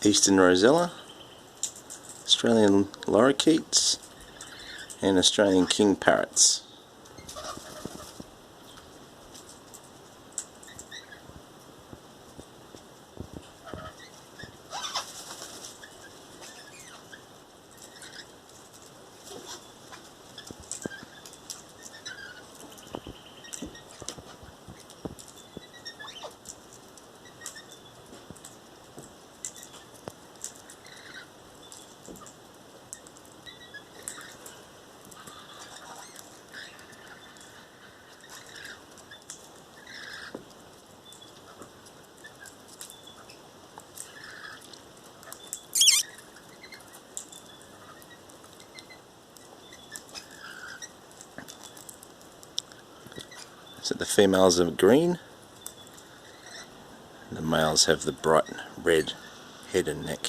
Eastern Rosella, Australian lorikeets, and Australian king parrots. So the females are green, and the males have the bright red head and neck.